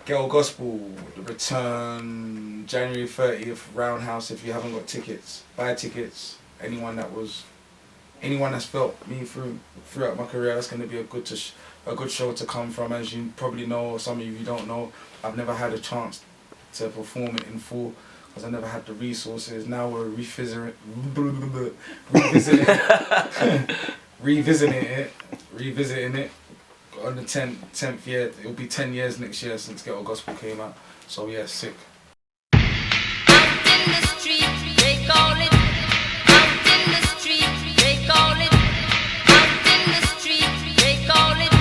Ghetto Gospel, the return January 30th, Roundhouse. If you haven't got tickets, buy tickets. Anyone that's felt me throughout my career, that's going to be a good show to come from. As you probably know, or some of you don't know, I've never had a chance to perform it in full because I never had the resources. Now we're revisiting it. On the 10th year, it'll be 10 years next year since Ghetto Gospel came out. So yeah, sick. Out in the street, they call it. Out in the street, they call it. Out in the street, they call it.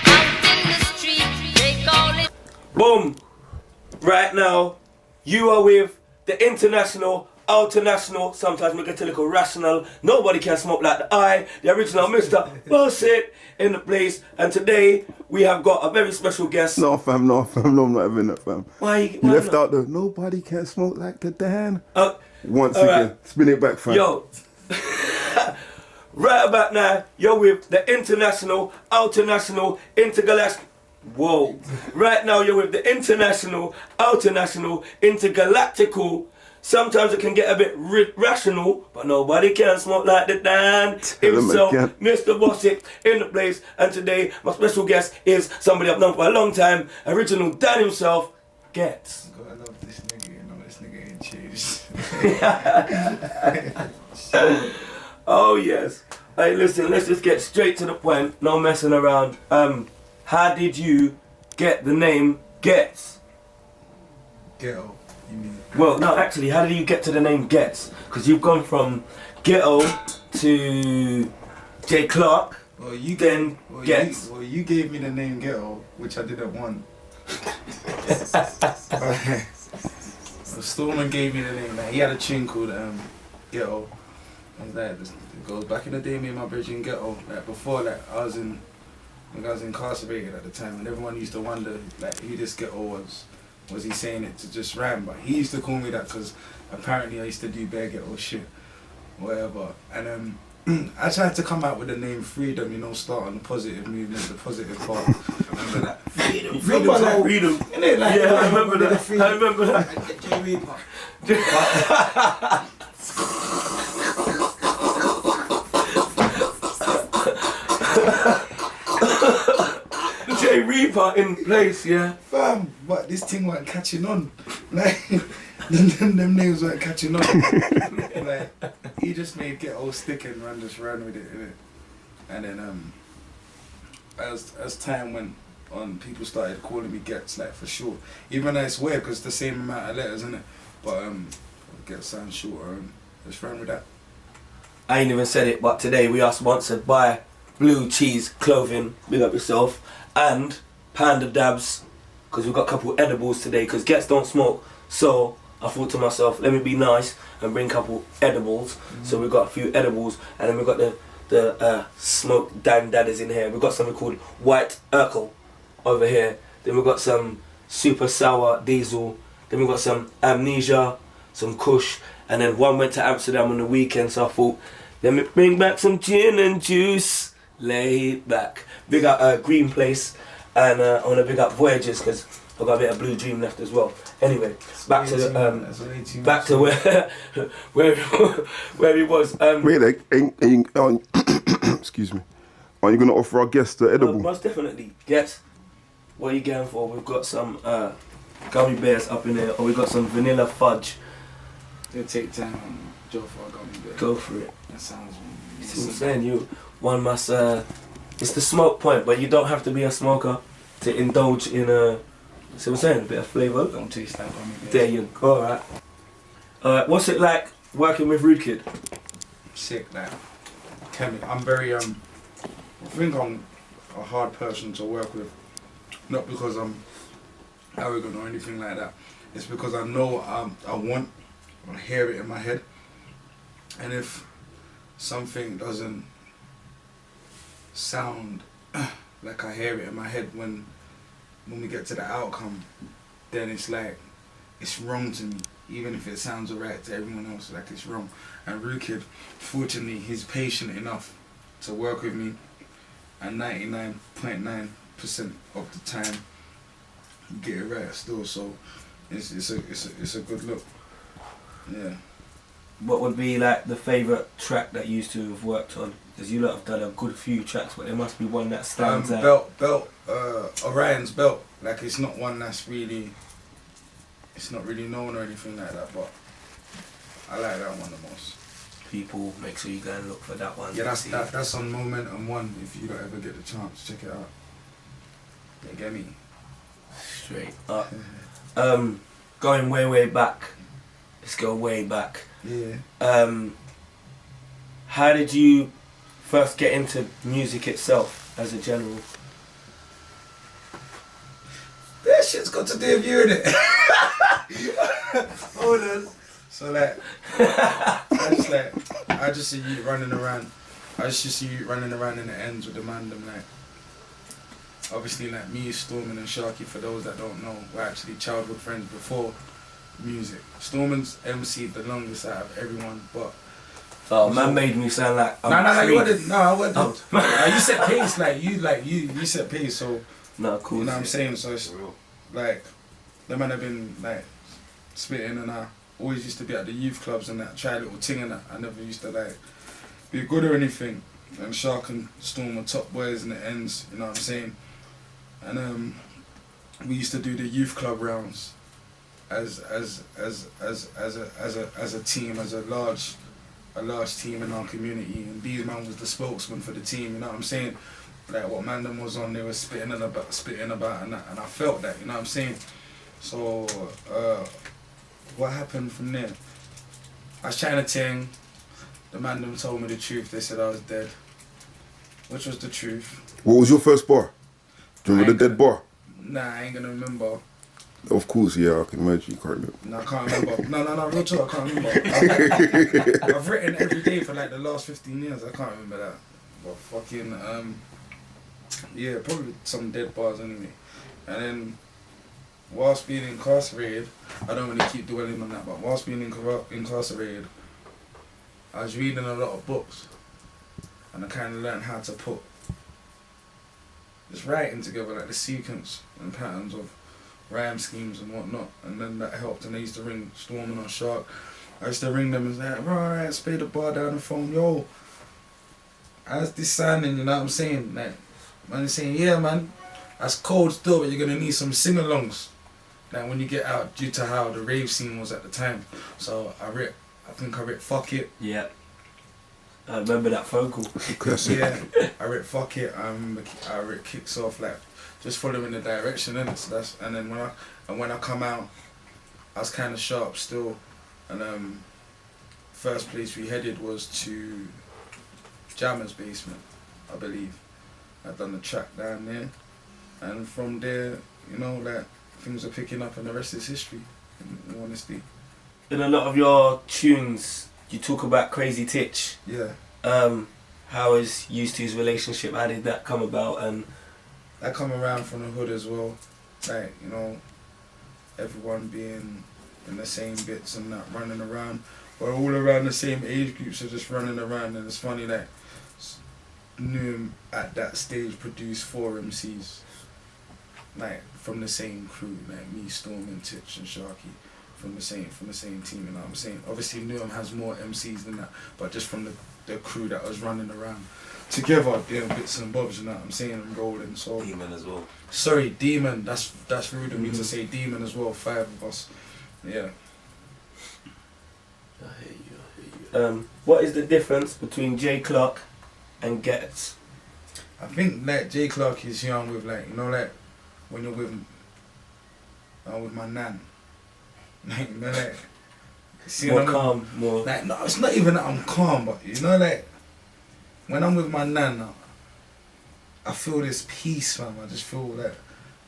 Out in the street, they call it. Boom! Right now, you are with the international, international, sometimes we get a little rational. Nobody can smoke like the original Mr. Bullshit in the place. And today, we have got a very special guest. No, fam, no, I'm not having that, fam. Why You left out the nobody can smoke like the Dan. Once all again, right. spin it back, fam. Yo, right about now, you're with the international, intergalactic. Whoa. Right now, you're with the international, intergalactical. Sometimes it can get a bit rational, but nobody can smoke like the Dan himself, Mr. Bossick in the place. And today, my special guest is somebody I've known for a long time, original Dan himself, Ghetts. God, I love this nigga, you know, this nigga ain't changed. Oh yes. Hey, listen, let's just get straight to the point, no messing around. How did you get the name Ghetts? Ghetto, you mean? Well, no, actually, how did you get to the name Ghetts? Because you've gone from Ghetto to J. Clark. Well, you Ghetts. you gave me the name Ghetto, which I didn't want. Stormin gave me the name. Like, he had a tune called Ghetto. And like, it goes back in the day, me and my bridge in Ghetto. Like before that, I was incarcerated at the time, and everyone used to wonder like who this Ghetto was. Was he saying it to just rhyme? But he used to call me that because apparently I used to do bare Ghetto shit, whatever. And I tried to come out with the name Freedom, you know, start on the positive movement, the positive part. Remember that? Freedom. Innit? Like, yeah, I remember that. I remember that. J Reaper. J Reaper in place, yeah. Fam, but this thing weren't catching on. Like, them names weren't catching on. Like, he just made Ghetto stick and ran with it, innit? And then, as time went on, people started calling me Ghetts, like, for short. Even though it's weird, because it's the same amount of letters, innit? But, Ghetts sounds shorter, and just ran with that. I ain't even said it, but today we are sponsored by Blue Cheese Clothing, big up yourself, and Panda Dabs, because we've got a couple edibles today, because Ghetts don't smoke, so I thought to myself, let me be nice and bring a couple edibles. So we've got a few edibles, and then we've got the smoked Dan Dadders in here. We've got something called White Urkel over here, then we've got some super sour diesel, then we've got some Amnesia, some Kush, and then one went to Amsterdam on the weekend, so I thought, let me bring back some gin and juice. Lay back. Big up Green Place, and I want to big up Voyages because I've got a bit of Blue Dream left as well. Anyway, back to where he was. Wait, excuse me. Are you gonna offer our guests the edible? Most definitely. Ghetts, what are you going for? We've got some gummy bears up in there, or we've got some vanilla fudge. It'll take time, Joe, for a gummy bear. Go for it. That sounds. See what I'm saying? One must, it's the smoke point, but you don't have to be a smoker to indulge in see what I'm saying, a bit of flavour. Don't taste that gummy bear. There you go, alright. What's it like working with Rude Kid? Sick, like, I'm very, I think I'm a hard person to work with. Not because I'm arrogant or anything like that. It's because I know I hear it in my head. And if something doesn't sound like I hear it in my head when we get to the outcome, then it's like it's wrong to me, even if it sounds alright to everyone else, like it's wrong. And Rude Kid, fortunately, he's patient enough to work with me, and 99.9% of the time you get it right still. So it's a good look. Yeah. What would be like the favourite track that you used to have worked on? Because you lot have done a good few tracks, but there must be one that stands out. Orion's Belt. Like it's not one that's really, it's not really known or anything like that, but I like that one the most. People, make sure you go and look for that one. Yeah, that's on Momentum 1. If you don't ever get the chance, check it out. You get me? Straight up. Going way back. Let's go way back. Yeah. How did you first get into music itself as a general? That shit's got to do with you, innit? Hold on. So like, I just see you running around. I just see you running around in the ends with the man. Them like, obviously like me, Stormin and Sharky. For those that don't know, we're actually childhood friends before music. Stormin's MC'd the longest out of everyone, but. Oh, man made me sound like I'm No, you crazy. wouldn't. No, I wouldn't. You set pace, you set pace. So no, cool. you know what I'm saying. So it's like the man have been like spitting, and I always used to be at the youth clubs and that, try a little ting and that. I never used to like be good or anything. And Shark and Storm were top boys in the ends. You know what I'm saying. And we used to do the youth club rounds as a team, as a large team in our community, and these man was the spokesman for the team, you know what I'm saying? Like what man them was on, they were spitting about and that, and I felt that, you know what I'm saying? So what happened from there? I was trying to ting, the man them told me the truth, they said I was dead. Which was the truth. What was your first bar? Do you remember the dead bar? Nah, I ain't gonna remember. Of course, yeah, I can imagine you can't remember. No, I can't remember. No, real talk, I can't remember. I've written every day for like the last 15 years, I can't remember that. But fucking, yeah, probably some dead bars anyway. And then, whilst being incarcerated, I don't really keep dwelling on that, but whilst being incarcerated, I was reading a lot of books. And I kind of learned how to put just writing together, like the sequence and patterns of rhyme schemes and whatnot, and then that helped. And I used to ring Stormin or Shark. I used to ring them and say, right, spade the bar down the phone, yo, how's this sounding, you know what I'm saying? Like, man is saying, yeah man, that's cold still, but you're gonna need some sing-alongs, like when you get out, due to how the rave scene was at the time. So I think I wrote Fuck It. Yeah. I remember that phone call. Classic. Yeah, I wrote Fuck It. I wrote Kicks Off, like just following the direction, innit? So that's, and then when I come out, I was kind of sharp still, and first place we headed was to Jammer's basement, I believe. I'd done the track down there, and from there, you know, like things are picking up, and the rest is history. In honesty. In a lot of your tunes, you talk about Crazy Titch. Yeah. How is Used To's relationship? How did that come about? And I come around from the hood as well, like, you know, everyone being in the same bits and that, running around. We're all around the same age groups, so just running around, and it's funny that Noom at that stage produced 4 MCs, like from the same crew, like me, Stormin, Titch and Sharky, from the same team, you know what I'm saying? Obviously Noom has more MCs than that, but just from the crew that was running around together, doing bits and bobs, you know what I'm saying, and rolling. So Demon as well. Sorry, Demon, that's rude of me to say Demon as well, 5 of us. Yeah. I hear you. What is the difference between J Clark and Ghetts? I think like J Clark is young with, like, you know, like when you're with my nan. Like, you know, like, see, More calm, more like, no, it's not even that I'm calm, but you know, like when I'm with my nan, I feel this peace, man. I just feel like,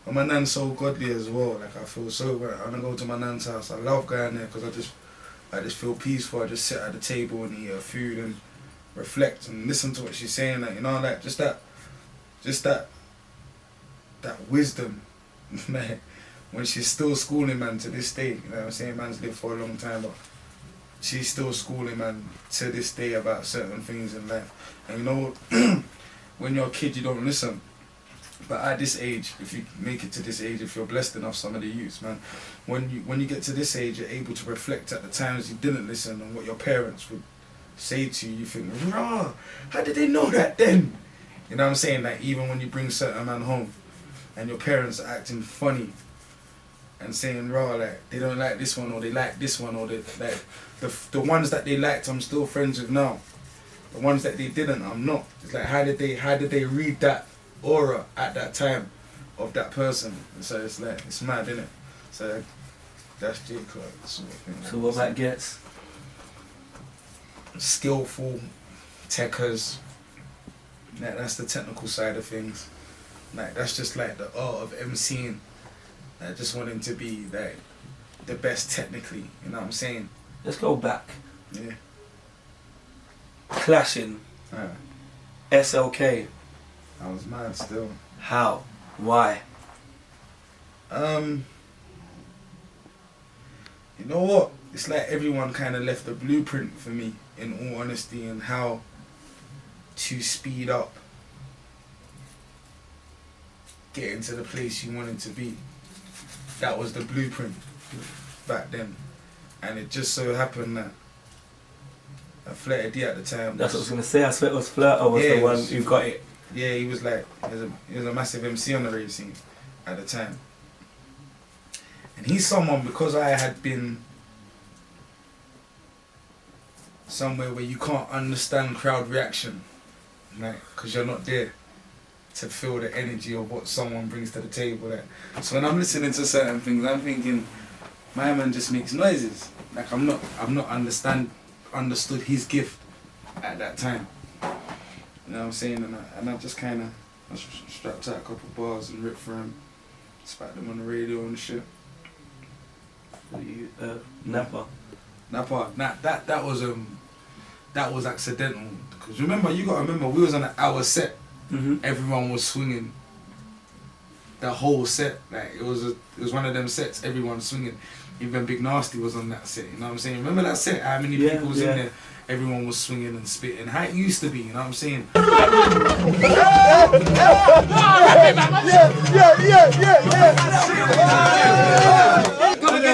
and my nan's so godly as well. Like I feel so, when I go to my nan's house, I love going there because I just feel peaceful. I just sit at the table and eat her food and reflect and listen to what she's saying. Like, you know, like just that wisdom. Like, when she's still schooling, man, to this day. You know what I'm saying? Man's lived for a long time, but she's still schooling, man, to this day about certain things in life. And you know, when you're a kid, you don't listen. But at this age, if you make it to this age, if you're blessed enough, some of the youths, man, when you get to this age, you're able to reflect at the times you didn't listen and what your parents would say to you. You think, rah, how did they know that then? You know what I'm saying? Like, even when you bring certain man home and your parents are acting funny and saying, rah, like, they don't like this one or they like this one, or they like the ones that they liked, I'm still friends with now. The ones that they didn't, I'm not. It's like, how did they read that aura at that time of that person? And so it's like, it's mad, isn't it? So that's J. Clark sort of thing. So what about Ghetts? Skillful techers. Like, that's the technical side of things. Like, that's just like the art of MCing. I just want him to be like the best technically, you know what I'm saying? Let's go back. Yeah. Clashing. SLK. I was mad still. How? Why? You know what? It's like everyone kind of left a blueprint for me, in all honesty, and how to speed up getting to the place you wanted to be. That was the blueprint back then. And it just so happened that Flirty D at the time. That's what I was going to say. I swear it was Flirter was the one who got it. Yeah, he was like, he was a massive MC on the rave scene at the time. And he's someone, because I had been somewhere where you can't understand crowd reaction, like, because you're not there to feel the energy of what someone brings to the table. Like, so when I'm listening to certain things, I'm thinking, my man just makes noises. Like, I'm not understood his gift at that time. You know what I'm saying? And I just kind of strapped out a couple bars and ripped for him, spat them on the radio and shit. Napa. That was accidental. Because remember, you gotta remember, we was on an hour set. Mm-hmm. Everyone was swinging the whole set. Like, it was one of them sets, everyone swinging. Even Big Nasty was on that set, you know what I'm saying? Remember that set, how many people was in there? Everyone was swinging and spitting. How it used to be, you know what I'm saying?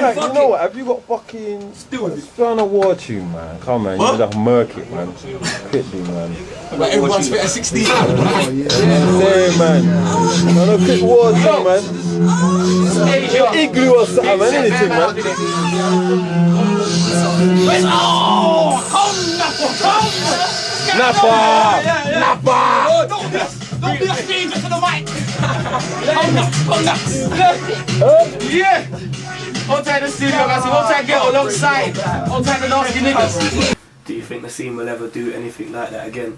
Like, you know what? Have you got fucking still on a war tune, man? Come on, you just murk it, man. Quickly, man. Like, everyone's spit at 16. Say, man. Man, a quick war tune, man. Igloo or something, man. Anything, man. Napa! Don't be a stranger to the mic! Yeah! Hold tight the studio, guys. Hold tight Ghetto alongside. Hold tight the nasty niggas. Do you think the scene will ever do anything like that again?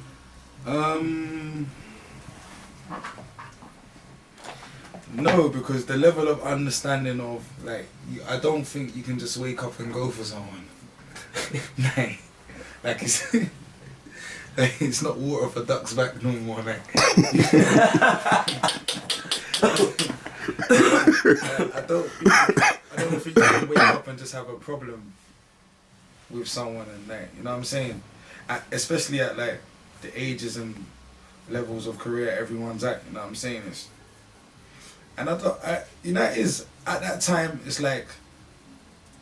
No, because the level of understanding of, like, I don't think you can just wake up and go for someone. like it's, like, it's not water for ducks back no more, like. I don't think you can wake up and just have a problem with someone and that, you know what I'm saying? Especially at like the ages and levels of career everyone's at, you know what I'm saying? And I thought, you know, it is, at that time, it's like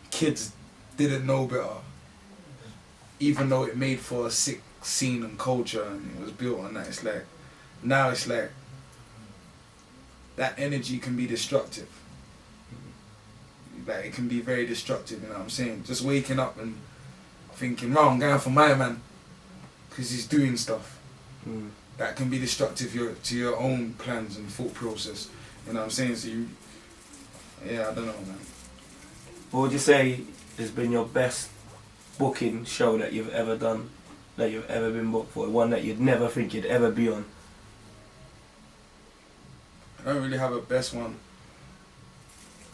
kids didn't know better, even though it made for a sick scene and culture and it was built on that. It's like, now it's like, that energy can be destructive. Like, it can be very destructive, you know what I'm saying? Just waking up and thinking, "Right, I'm going for my man," because he's doing stuff. That can be destructive to your own plans and thought process. You know what I'm saying? So yeah, I don't know, man. What would you say has been your best booking show that you've ever done, that you've ever been booked for? One that you'd never think you'd ever be on? I don't really have a best one.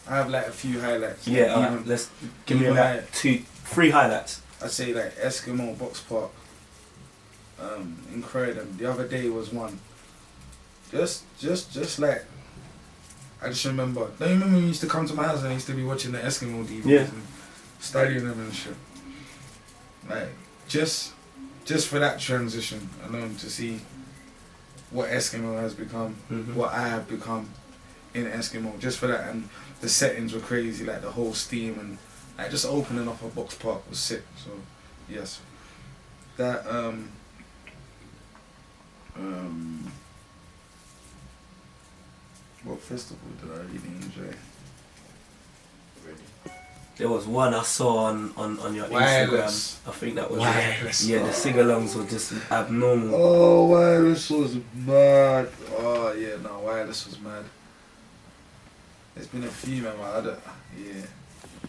I have like a few highlights. Yeah, alright, let's give me like 3 highlights. I'd say like Eskimo Box Park. Incredible. The other day was one. Just like, I just remember. Don't you remember when you used to come to my house and I used to be watching the Eskimo DVDs and studying them and shit? Like, just for that transition alone, to see what Eskimo has become, what I have become in Eskimo, just for that. And the settings were crazy, like the whole steam and like just opening up a box park was sick. So yes, that what festival did I really enjoy? There was one I saw on your Wireless. Instagram. I think that was Wireless. Yeah, the sing-alongs were just abnormal. Oh, Wireless was mad. Oh yeah, no, Wireless was mad. There's been a few, man. Yeah.